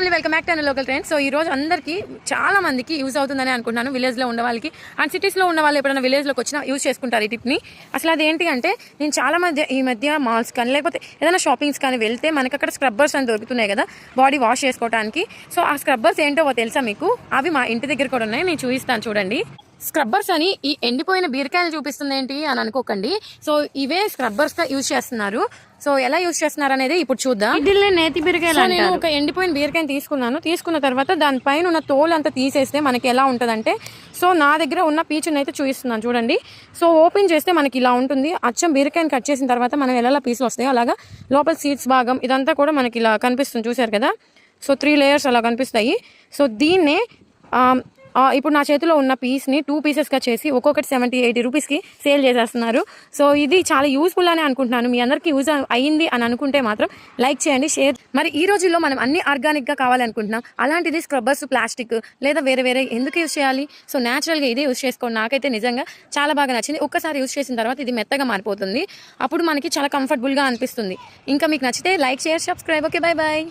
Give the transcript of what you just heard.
Family welcome back to local trends. So ఈ రోజు అందరికీ చాలా మందికి యూజ్ అవుతుందని అనుకుంటున్నాను, విలేజ్లో ఉన్న వాళ్ళకి అండ్ సిటీస్లో ఉన్న వాళ్ళు ఎప్పుడైనా విలేజ్లోకి వచ్చినా యూజ్ చేసుకుంటారు ఈ టిప్ని. అసలు అదేంటి అంటే, నేను చాలా ఈ మధ్య మాల్స్ కానీ లేకపోతే ఏదైనా షాపింగ్స్ కానీ వెళ్తే మనకి అక్కడ స్క్రబ్బర్స్ అని దొరుకుతున్నాయి కదా బాడీ వాష్ చేసుకోవడానికి. సో ఆ స్క్రబ్బర్స్ ఏంటో తెలుసా మీకు? అవి మా ఇంటి దగ్గర కూడా ఉన్నాయి, నేను చూపిస్తాను చూడండి. స్క్రబ్బర్స్ అని ఈ ఎండిపోయిన బీరకాయలు చూపిస్తుంది ఏంటి అని అనుకోకండి. సో ఇవే స్క్రబ్బర్స్ గా యూజ్ చేస్తున్నారు. సో ఎలా యూజ్ చేస్తున్నారు అనేది ఇప్పుడు చూద్దాం. నేతి బీరకాయలు. నేను ఒక ఎండిపోయిన బీరకాయని తీసుకున్న తర్వాత దానిపైన ఉన్న తోలు అంతా తీసేస్తే మనకి ఎలా ఉంటుందంటే, సో నా దగ్గర ఉన్న పీచుని అయితే చూపిస్తున్నాను చూడండి. సో ఓపెన్ చేస్తే మనకి ఇలా ఉంటుంది. అచ్చం బీరకాయని కట్ చేసిన తర్వాత మనం ఎలా పీసులు వస్తాయో అలాగా లోపల సీడ్స్ భాగం ఇదంతా కూడా మనకి ఇలా కనిపిస్తుంది, చూసారు కదా. సో 3 లేయర్స్ అలా కనిపిస్తాయి. సో దీన్నే ఇప్పుడు నా చేతిలో ఉన్న పీస్ని 2 పీసెస్గా చేసి ఒక్కొక్కటి 70-80 రూపీస్కి సేల్ చేసేస్తున్నారు. సో ఇది చాలా యూస్ఫుల్ అని అనుకుంటున్నాను. మీ అందరికీ యూజ్ అయ్యింది అని అనుకుంటే మాత్రం లైక్ చేయండి, షేర్. మరి ఈ రోజుల్లో మనం అన్ని ఆర్గానిక్గా కావాలనుకుంటున్నాం, అలాంటిది స్క్రబ్బర్స్ ప్లాస్టిక్ లేదా వేరే ఎందుకు యూజ్ చేయాలి? సో న్యాచురల్గా ఇదే యూజ్ చేసుకోండి. నాకైతే నిజంగా చాలా బాగా నచ్చింది. ఒక్కసారి యూజ్ చేసిన తర్వాత ఇది మెత్తగా మారిపోతుంది, అప్పుడు మనకి చాలా కంఫర్టబుల్గా అనిపిస్తుంది. ఇంకా మీకు నచ్చితే like, share, subscribe. Okay, bye.